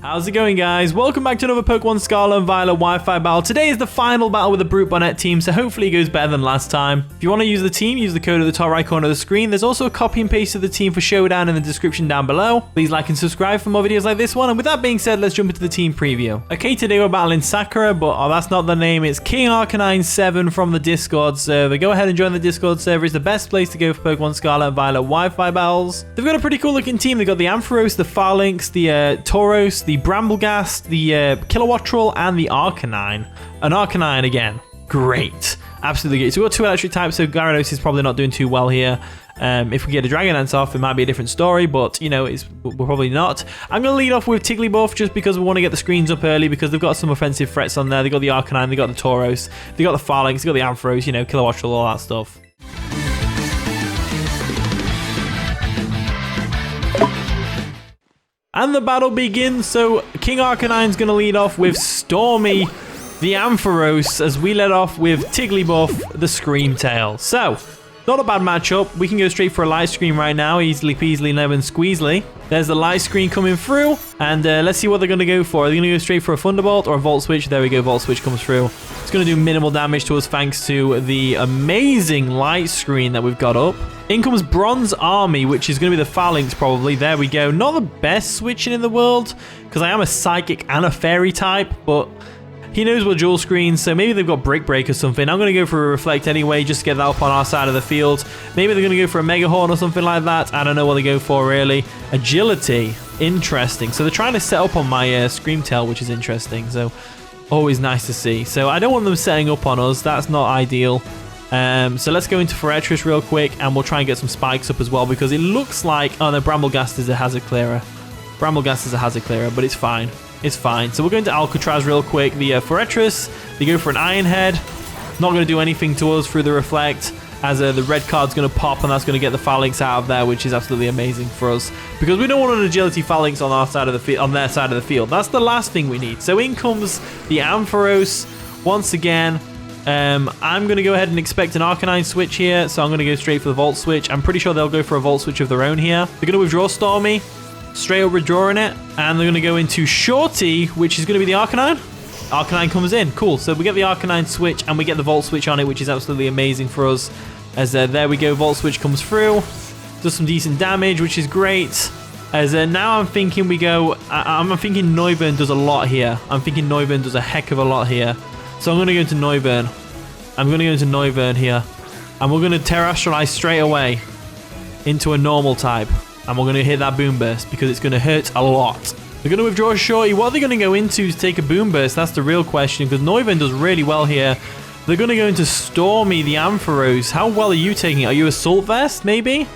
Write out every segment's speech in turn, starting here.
How's it going, guys? Welcome back to another Pokemon Scarlet and Violet Wi-Fi battle. Today is the final battle with the Brute Bonnet team, so hopefully it goes better than last time. If you want to use the team, use the code at the top right corner of the screen. There's also a copy and paste of the team for Showdown in the description down below. Please like and subscribe for more videos like this one. And with that being said, let's jump into the team preview. Okay, today we're battling Sakura, but that's not the name. It's King Arcanine7 from the Discord server. Go ahead and join the Discord server. It's the best place to go for Pokemon Scarlet and Violet Wi-Fi battles. They've got a pretty cool looking team. They've got the Ampharos, the Pharynx, the Tauros, the Brambleghast, the Kilowattrel, and the Arcanine. An Arcanine again. Great. Absolutely great. So we've got two electric types, so Gyarados is probably not doing too well here. If we get a Dragon Dance off, it might be a different story, but, you know, we're probably not. I'm going to lead off with Tigglybuff just because we want to get the screens up early because they've got some offensive threats on there. They've got the Arcanine, they've got the Tauros, they've got the Pharynx, they've got the Ampharos, you know, Kilowattrel, all that stuff. And the battle begins, so King Arcanine's going to lead off with Stormy, the Ampharos, as we let off with Tigglybuff, the Screamtail. So, not a bad matchup. We can go straight for a light screen right now, easily peasily, lemon squeezely. There's the light screen coming through, and let's see what they're going to go for. Are they going to go straight for a Thunderbolt or a Volt Switch? There we go, Volt Switch comes through. It's going to do minimal damage to us thanks to the amazing light screen that we've got up. In comes Bronze Army, which is going to be the Pharynx probably. There we go. Not the best switching in the world, because I am a Psychic and a Fairy type, but he knows we're dual screens, so maybe they've got Brick Break or something. I'm going to go for a Reflect anyway, just to get that up on our side of the field. Maybe they're going to go for a Mega Horn or something like that. I don't know what they go for, really. Agility. Interesting. So they're trying to set up on my Screamtail, which is interesting. So always nice to see. So I don't want them setting up on us. That's not ideal. So let's go into Forretress real quick, and we'll try and get some spikes up as well, because it looks like... Oh, no, Brambleghast is a hazard clearer. Brambleghast is a hazard clearer, but it's fine. It's fine. So we're going to Alcatraz real quick. The Forretress, they go for an Iron Head. Not going to do anything to us through the Reflect, as the red card's going to pop, and that's going to get the Pharynx out of there, which is absolutely amazing for us, because we don't want an Agility Pharynx on our side of the field, on their side of the field. That's the last thing we need. So in comes the Ampharos once again. I'm going to go ahead and expect an Arcanine switch here, so I'm going to go straight for the Volt Switch. I'm pretty sure they'll go for a Volt Switch of their own here. They're going to withdraw Stormy, straight up withdrawing it, and they're going to go into Shorty, which is going to be the Arcanine. Arcanine comes in. Cool. So we get the Arcanine switch, and we get the Volt Switch on it, which is absolutely amazing for us. As there we go, Volt Switch comes through, does some decent damage, which is great. As now I'm thinking we go... I'm thinking NOIVERN does a lot here. I'm thinking NOIVERN does a heck of a lot here. So I'm going to go into NOIVERN. I'm going to go into NOIVERN here. And we're going to Terrestrialize straight away into a normal type. And we're going to hit that Boom Burst because it's going to hurt a lot. They're going to withdraw Shorty. What are they going to go into to take a Boom Burst? That's the real question, because NOIVERN does really well here. They're going to go into Stormy, the Ampharos. How well are you taking it? Are you Assault Vest, maybe?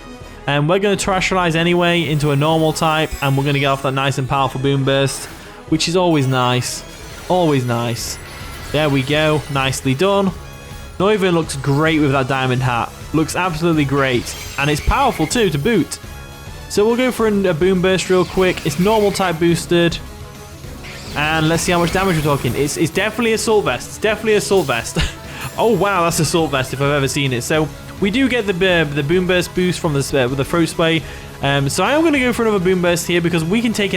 And we're going to Terrestrialize anyway into a normal type. And we're going to get off that nice and powerful Boom Burst, which is always nice. Always nice. There we go. Nicely done. NOIVERN looks great with that diamond hat. Looks absolutely great. And it's powerful too, to boot. So we'll go for a Boom Burst real quick. It's normal type boosted. And let's see how much damage we're talking. It's definitely Assault Vest. It's definitely Assault Vest. Oh, wow. That's Assault Vest if I've ever seen it. So we do get the Boom Burst boost from the with the Throat Spray. So I am going to go for another Boom Burst here because we can take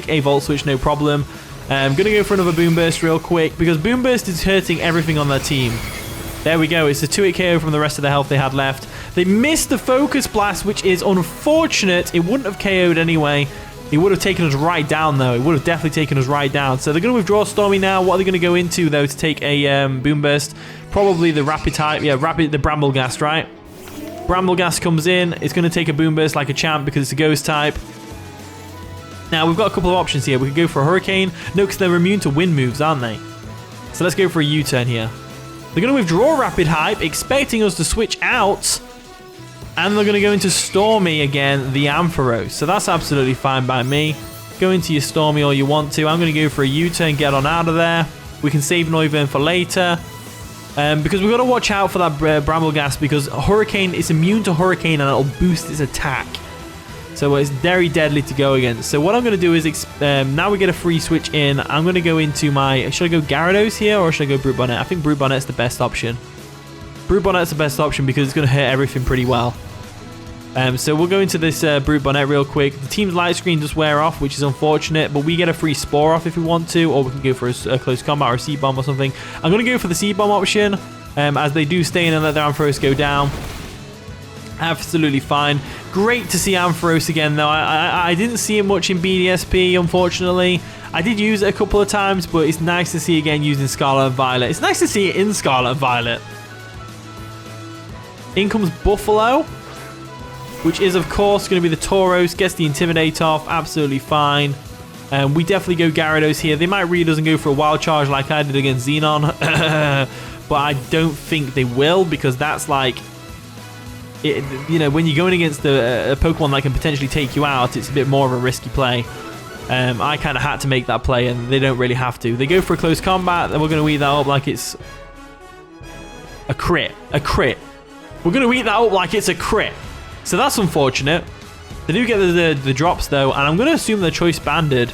a Volt Switch, no problem. I'm going to go for another Boom Burst real quick because Boom Burst is hurting everything on their team. There we go. It's a 2-hit KO from the rest of the health they had left. They missed the Focus Blast, which is unfortunate. It wouldn't have KO'd anyway. It would have taken us right down, though. It would have definitely taken us right down. So they're going to withdraw Stormy now. What are they going to go into, though, to take a Boom Burst? Probably the Rapid type. Yeah, the Brambleghast, right? Brambleghast comes in. It's going to take a Boom Burst like a champ because it's a Ghost type. Now, we've got a couple of options here. We could go for a Hurricane. No, because they're immune to wind moves, aren't they? So let's go for a U-turn here. They're going to withdraw Rapid Hype, expecting us to switch out. And they're going to go into Stormy again, the Ampharos. So that's absolutely fine by me. Go into your Stormy all you want to. I'm going to go for a U-turn, get on out of there. We can save NOIVERN for later. Because we've got to watch out for that Brambleghast, because Hurricane is immune to Hurricane and it'll boost its attack. So it's very deadly to go against. So what I'm going to do is, now we get a free switch in, I'm going to go into my... Should I go Gyarados here or should I go Brute Bonnet? I think Brute Bonnet's the best option. Brute Bonnet's the best option because it's going to hurt everything pretty well. So we'll go into this Brute Bonnet real quick. The team's light screen does wear off, which is unfortunate, but we get a free Spore off if we want to, or we can go for a close combat or a Seed Bomb or something. I'm going to go for the Seed Bomb option, as they do stay in and let their Ampharos go down. Absolutely fine. Great to see Ampharos again, though. I didn't see it much in BDSP, unfortunately. I did use it a couple of times, but it's nice to see again using Scarlet and Violet. It's nice to see it in Scarlet and Violet. In comes Buffalo, which is, of course, going to be the Tauros. Gets the Intimidate off. Absolutely fine. We definitely go Gyarados here. They might read us and go for a Wild Charge like I did against Xenon. But I don't think they will, because that's like... you know, when you're going against a Pokemon that can potentially take you out, it's a bit more of a risky play. I kind of had to make that play, and they don't really have to. They go for a close combat, then we're going to eat that up like it's a crit. A crit. We're going to eat that up like it's a crit. So that's unfortunate. They do get the drops, though, and I'm going to assume they're choice banded.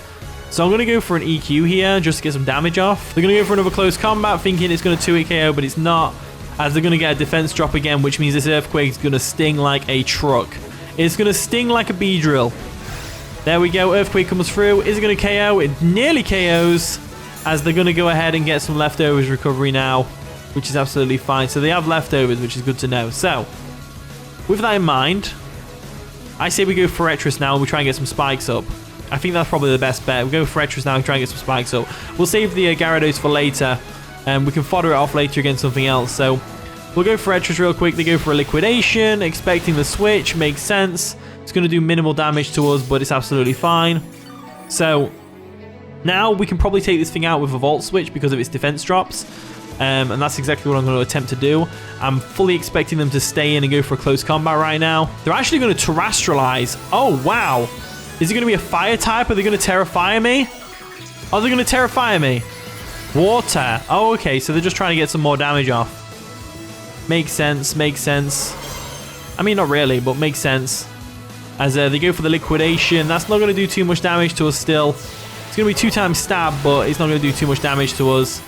So I'm going to go for an EQ here, just to get some damage off. They're going to go for another close combat, thinking it's going to 2-hit KO, but it's not, as they're going to get a defense drop again, which means this Earthquake is going to sting like a truck. It's going to sting like a Beedrill. There we go. Earthquake comes through. Is it going to KO? It nearly KOs, as they're going to go ahead and get some leftovers recovery now, which is absolutely fine. So they have leftovers, which is good to know. So, with that in mind, I say we go Forretress now and we try and get some spikes up. I think that's probably the best bet. We go Forretress now and try and get some spikes up. We'll save the Gyarados for later, and we can fodder it off later against something else. So we'll go Forretress real quick. They go for a Liquidation, expecting the switch. Makes sense. It's going to do minimal damage to us, but it's absolutely fine. So now we can probably take this thing out with a Volt Switch because of its defense drops. And that's exactly what I'm going to attempt to do. I'm fully expecting them to stay in and go for a close combat right now. They're actually going to Terrestrialize. Oh, wow. Is it going to be a fire type? Are they going to Terra Fire me? Are they going to Terra Fire me? Water. Oh, okay. So they're just trying to get some more damage off. Makes sense. Makes sense. I mean, not really, but makes sense. As they go for the Liquidation. That's not going to do too much damage to us still. It's going to be 2x stab, but it's not going to do too much damage to us.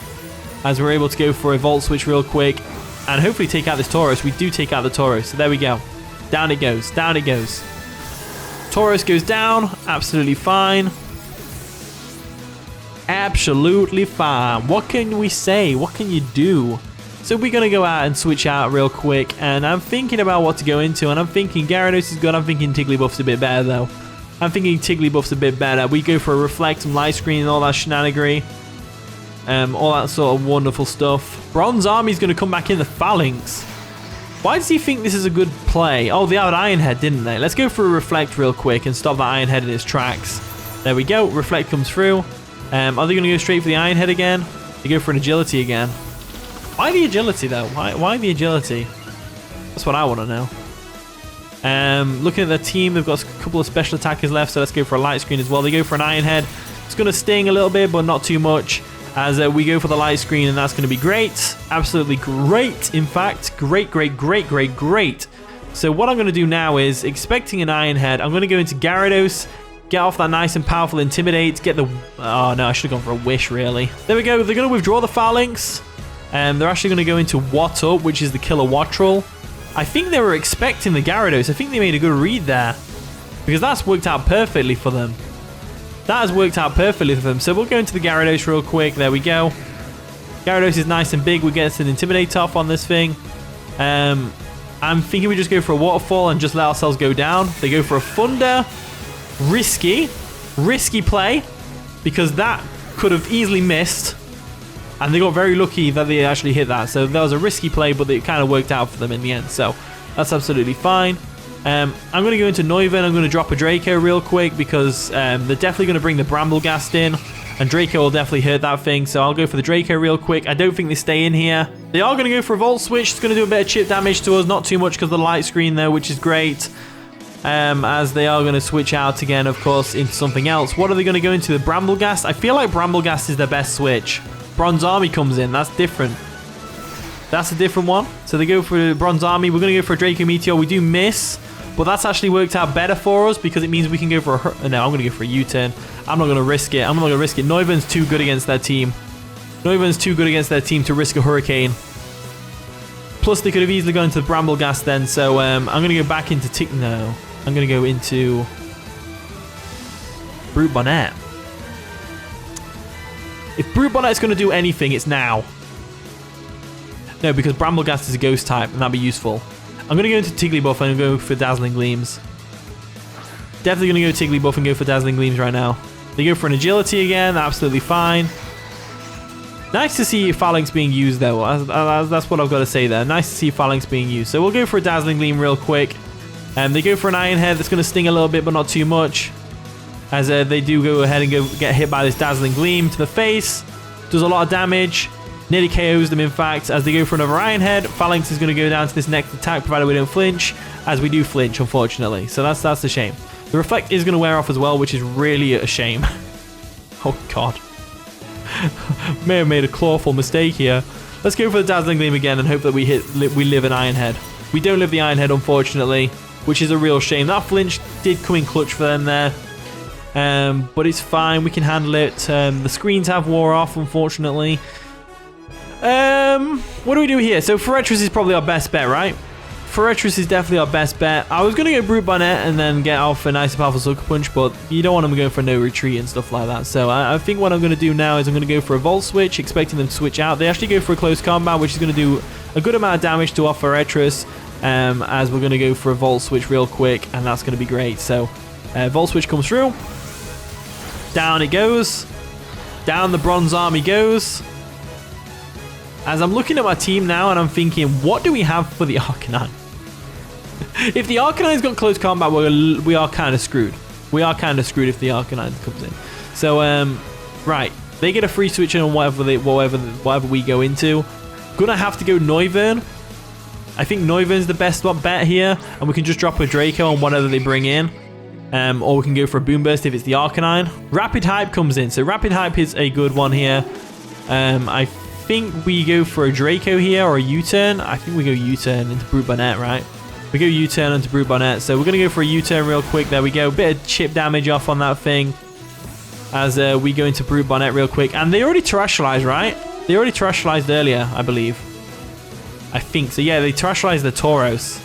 As we're able to go for a Volt Switch real quick. And hopefully take out this Tauros. We do take out the Tauros. So there we go. Down it goes. Down it goes. Tauros goes down. Absolutely fine. Absolutely fine. What can we say? What can you do? So we're going to go out and switch out real quick. And I'm thinking about what to go into. And I'm thinking Gyarados is good. I'm thinking Tigglybuff's a bit better, though. I'm thinking Tigglybuff's a bit better. We go for a Reflect and Light Screen and all that shenanigery. All that sort of wonderful stuff. Bronze Army's going to come back in the Phalanx. Why does he think this is a good play? Oh, they had Iron Head, didn't they? Let's go for a Reflect real quick and stop that Iron Head in its tracks. There we go. Reflect comes through. Are they going to go straight for the Iron Head again? They go for an Agility again. Why the Agility, though? Why the Agility? That's what I want to know. Looking at their team, they've got a couple of special attackers left, so let's go for a Light Screen as well. They go for an Iron Head. It's going to sting a little bit, but not too much. As we go for the Light Screen, and that's going to be great. Absolutely great, in fact. Great, great, great, great, great. So what I'm going to do now is, expecting an Iron Head, I'm going to go into Gyarados, get off that nice and powerful Intimidate, get the... Oh, no, I should have gone for a Wish, really. There we go. They're going to withdraw the Phalanx. They're actually going to go into What Up, which is the Killer Waterfall. I think they were expecting the Gyarados. I think they made a good read there, because that's worked out perfectly for them. That has worked out perfectly for them. So we'll go into the Gyarados real quick. There we go. Gyarados is nice and big. We get an Intimidate off on this thing. I'm thinking we just go for a Waterfall and just let ourselves go down. They go for a Thunder. Risky. Risky play. Because that could have easily missed. And they got very lucky that they actually hit that. So that was a risky play, but it kind of worked out for them in the end. So that's absolutely fine. I'm going to go into NOIVERN. I'm going to drop a Draco real quick because they're definitely going to bring the Bramblegast in. And Draco will definitely hurt that thing. So I'll go for the Draco real quick. I don't think they stay in here. They are going to go for a Volt Switch. It's going to do a bit of chip damage to us. Not too much because of the Light Screen though, which is great. As they are going to switch out again, of course, into something else. What are they going to go into? The Bramblegast? I feel like Bramblegast is their best switch. Bronze Army comes in. That's different. That's a different one. So they go for Bronze Army. We're going to go for a Draco Meteor. We do miss. But that's actually worked out better for us because it means we can go for a... No, I'm going to go for a U-turn. I'm not going to risk it. I'm not going to risk it. NOIVERN's too good against their team. NOIVERN's too good against their team to risk a Hurricane. Plus, they could have easily gone to the Brambleghast then. So I'm going to go back into No. I'm going to go into Brute Bonnet. If Brute Bonnet's going to do anything, it's now. No, because Brambleghast is a ghost type, and that'd be useful. I'm going to go into Tigglybuff and go for Dazzling Gleams. Definitely going to go Tigglybuff and go for Dazzling Gleams right now. They go for an agility again, absolutely fine. Nice to see Phalanx being used though, that's what I've got to say there. Nice to see Phalanx being used. So we'll go for a Dazzling Gleam real quick. They go for an Iron Head that's going to sting a little bit, but not too much. As they do go ahead and get hit by this Dazzling Gleam to the face. Does a lot of damage. Nearly KOs them in fact. As they go for another Iron Head, Phalanx is going to go down to this next attack, provided we don't flinch. As we do flinch, unfortunately. So that's a shame. The Reflect is going to wear off as well, which is really a shame. Oh god. May have made a clawful mistake here. Let's go for the Dazzling Gleam again and hope that we live an Iron Head. We don't live the Iron Head, unfortunately, which is a real shame. That flinch did come in clutch for them there. But it's fine. We can handle it. The screens have wore off, unfortunately. What do we do here? So Forretress is probably our best bet, right? Forretress is definitely our best bet. I was going to go Brute Bonnet and then get off a nice powerful Sucker Punch, but you don't want them going for no retreat and stuff like that. So I think what I'm going to do now is I'm going to go for a Volt Switch, expecting them to switch out. They actually go for a Close Combat, which is going to do a good amount of damage to our Forretress, as we're going to go for a Volt Switch real quick, and that's going to be great. So Volt Switch comes through. Down it goes. Down the Bronze Army goes. As I'm looking at my team now and I'm thinking, what do we have for the Arcanine? If the Arcanine's got Close Combat, we are kind of screwed. We are kind of screwed if the Arcanine comes in. So, right. They get a free switch in on whatever we go into. Gonna have to go NOIVERN. I think NOIVERN's the best bet here. And we can just drop a Draco on whatever they bring in. Or we can go for a Boomburst if it's the Arcanine. Rapid Hype comes in. So Rapid Hype is a good one here. I think we go for a Draco here or a U-turn. I think we go U-turn into Brute Bonnet, right? We go U-turn into Brute Bonnet. So we're going to go for a U-turn real quick. There we go. Bit of chip damage off on that thing. As we go into Brute Bonnet real quick. And they already terrestrialized, right? They already terrestrialized earlier, I believe. I think so. Yeah, they terrestrialized the Tauros.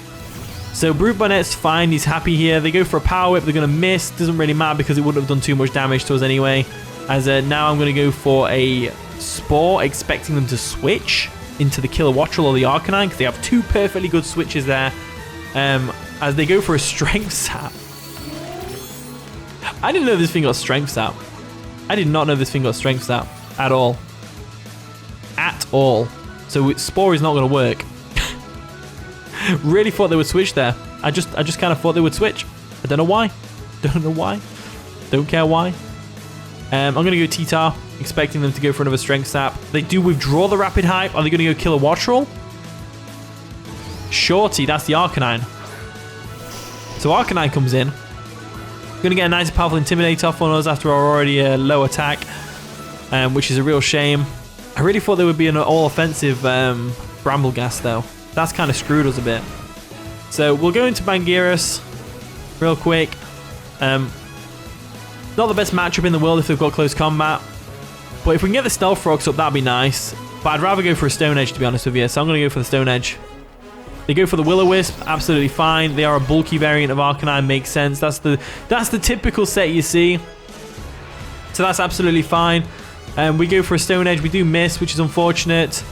So Brute Bonnet's fine. He's happy here. They go for a Power Whip. They're going to miss. Doesn't really matter because it wouldn't have done too much damage to us anyway. As now I'm going to go for a Spore, expecting them to switch into the Killer Wattrel or the Arcanine because they have two perfectly good switches there. As they go for a Strength Sap. I didn't know this thing got Strength Sap. I did not know this thing got Strength Sap at all. At all. So Spore is not going to work. Really thought they would switch there. I just kind of thought they would switch. I don't know why. Don't know why. Don't care why. I'm going to go T-Tar, expecting them to go for another Strength Sap. They do withdraw the Rapid Hype. Are they going to go Killer Wattrel? Shorty, that's the Arcanine. So Arcanine comes in. Going to get a nice powerful Intimidate off on us after our already low attack, which is a real shame. I really thought there would be an all-offensive Brambleghast though. That's kind of screwed us a bit. So we'll go into BANGIRAS real quick. Not the best matchup in the world if they've got Close Combat. But if we can get the Stealth Rocks up, that'd be nice. But I'd rather go for a Stone Edge, to be honest with you. So I'm going to go for the Stone Edge. They go for the Will-O-Wisp, absolutely fine. They are a bulky variant of Arcanine, makes sense. That's the typical set you see. So that's absolutely fine. We go for a Stone Edge. We do miss, which is unfortunate.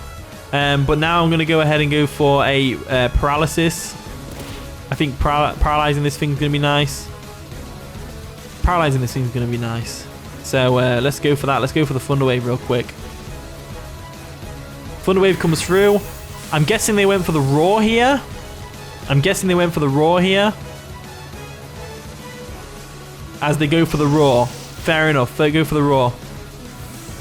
But now I'm going to go ahead and go for a Paralysis. I think paralyzing this thing is going to be nice. Paralyzing this thing is going to be nice. So let's go for that. Let's go for the Thunder Wave real quick. Thunder Wave comes through. I'm guessing they went for the Roar here. As they go for the Roar. Fair enough. They go for the Roar.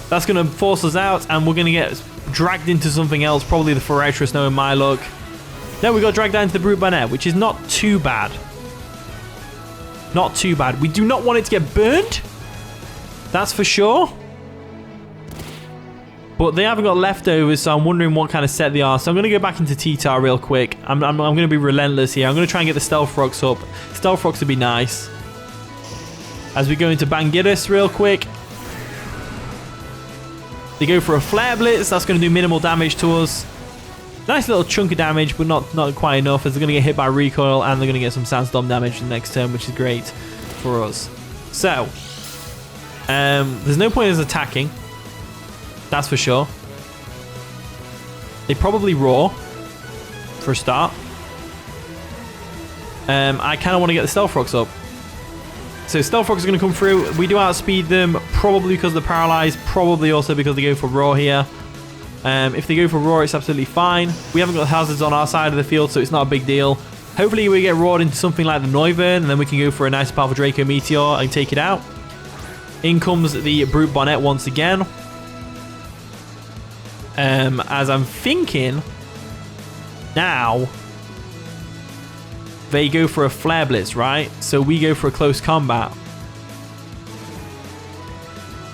That's going to force us out, and we're going to get dragged into something else. Probably the Forretress, knowing my luck. No, we got dragged down to the Brute Bonnet, which is not too bad. Not too bad. We do not want it to get burned. That's for sure. But they haven't got leftovers, so I'm wondering what kind of set they are. So I'm going to go back into T-Tar real quick. I'm going to be relentless here. I'm going to try and get the Stealth Rocks up. Stealth Rocks would be nice. As we go into BANGIRAS real quick. They go for a Flare Blitz. That's going to do minimal damage to us. Nice little chunk of damage, but not quite enough, as they're going to get hit by recoil and they're going to get some sandstorm damage the next turn, which is great for us. So, there's no point in us attacking. That's for sure. They probably roar for a start. I kind of want to get the Stealth Rocks up. So Stealth Rocks are going to come through. We do outspeed them, probably because they're paralyzed, probably also because they go for roar here. If they go for roar, it's absolutely fine. We haven't got hazards on our side of the field, so it's not a big deal. Hopefully we get roared into something like the NOIVERN, and then we can go for a nice powerful Draco Meteor and take it out. In comes the Brute Bonnet once again. As I'm thinking, now they go for a Flare Blitz, right? So we go for a close combat.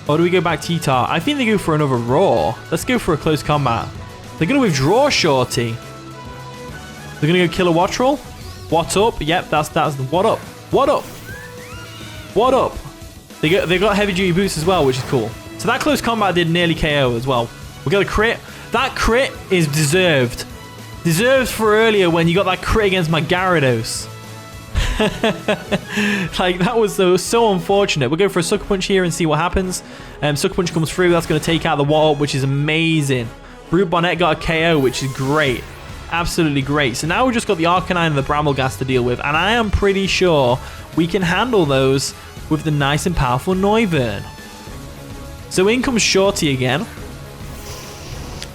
Or do we go back to T-Tar? I think they go for another Roar. Let's go for a close combat. They're going to withdraw Shorty. They're going to go kill a Waterfall. What up? Yep, that's what up. What up? What up? They got heavy duty boots as well, which is cool. So that close combat did nearly KO as well. We got a crit. That crit is deserved. Deserved for earlier when you got that crit against my Gyarados. Like, that was so unfortunate. We'll go for a Sucker Punch here and see what happens. Sucker Punch comes through. That's going to take out the wall, which is amazing. Brute Bonnet got a KO, which is great. Absolutely great. So now we've just got the Arcanine and the Brambleghast to deal with, and I am pretty sure we can handle those with the nice and powerful NOIVERN. So in comes Shorty again.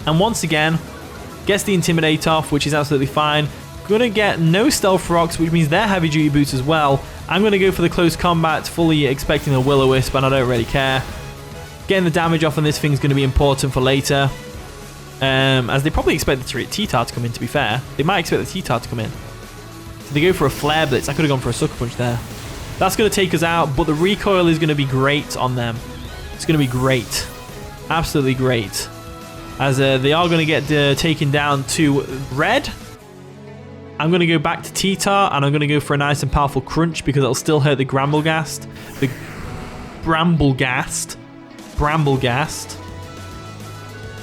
And once again, gets the Intimidate off, which is absolutely fine. Gonna get no Stealth Rocks, which means they're heavy duty boots as well. I'm gonna go for the close combat, fully expecting a Will-O-Wisp, and I don't really care. Getting the damage off on this thing's gonna be important for later. As they probably expect the T-Tar to come in, to be fair. They might expect the T-Tar to come in. So they go for a Flare Blitz. I could have gone for a Sucker Punch there. That's gonna take us out, but the recoil is gonna be great on them. It's gonna be great. Absolutely great. As they are gonna get taken down to red. I'm going to go back to T-Tar, and I'm going to go for a nice and powerful Crunch because it'll still hurt the Brambleghast. The Brambleghast.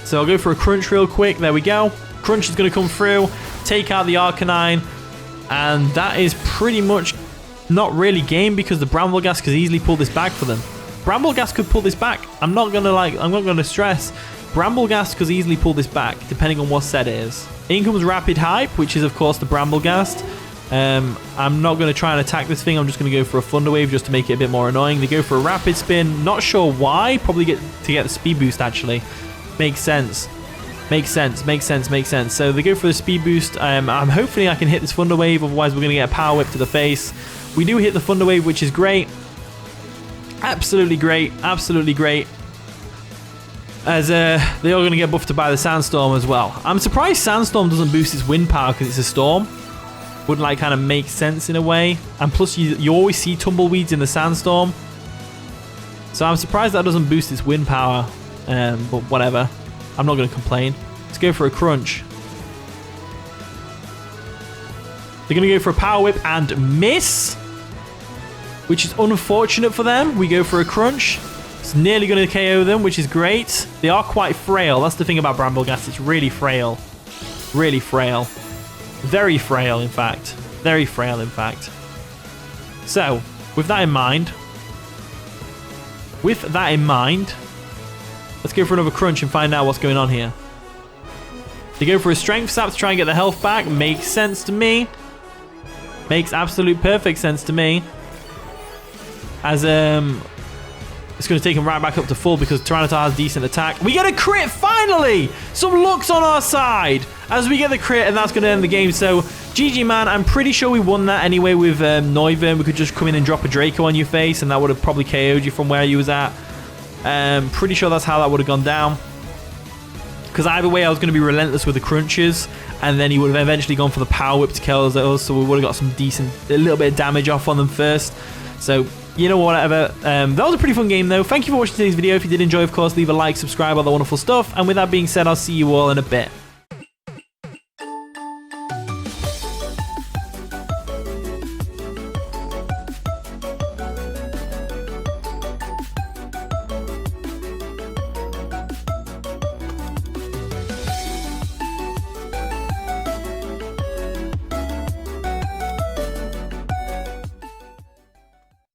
So I'll go for a Crunch real quick. There we go. Crunch is going to come through, take out the Arcanine, and that is pretty much not really game because the Brambleghast could easily pull this back for them. Brambleghast could pull this back. I'm not going to stress. Brambleghast could easily pull this back, depending on what set it is. In comes Rapid Hype, which is, of course, the Brambleghast. I'm not going to try and attack this thing. I'm just going to go for a Thunder Wave just to make it a bit more annoying. They go for a Rapid Spin. Not sure why. Probably to get the Speed Boost, actually. Makes sense. Makes sense. So they go for the Speed Boost. I'm hopefully I can hit this Thunder Wave. Otherwise, we're going to get a Power Whip to the face. We do hit the Thunder Wave, which is great. Absolutely great. Absolutely great. As they are going to get buffed by the Sandstorm as well. I'm surprised Sandstorm doesn't boost its wind power because it's a storm. Wouldn't like kind of make sense in a way. And plus you always see Tumbleweeds in the Sandstorm. So I'm surprised that doesn't boost its wind power. But whatever. I'm not going to complain. Let's go for a Crunch. They're going to go for a Power Whip and miss. Which is unfortunate for them. We go for a Crunch. It's nearly going to KO them, which is great. They are quite frail. That's the thing about Brambleghast. It's really frail. Really frail. Very frail, in fact. Very frail, in fact. So, with that in mind, let's go for another Crunch and find out what's going on here. They go for a Strength Sap to try and get the health back. Makes sense to me. Makes absolute perfect sense to me. As, it's going to take him right back up to full because Tyranitar has decent attack. We get a crit, finally! Some luck's on our side as we get the crit, and that's going to end the game. So, GG, man. I'm pretty sure we won that anyway with NOIVERN. We could just come in and drop a Draco on your face, and that would have probably KO'd you from where you was at. Pretty sure that's how that would have gone down. Because either way, I was going to be relentless with the Crunches, and then he would have eventually gone for the Power Whip to kill us, so we would have got some decent, a little bit of damage off on them first. So, you know, whatever. That was a pretty fun game, though. Thank you for watching today's video. If you did enjoy, of course, leave a like, subscribe, all that wonderful stuff. And with that being said, I'll see you all in a bit.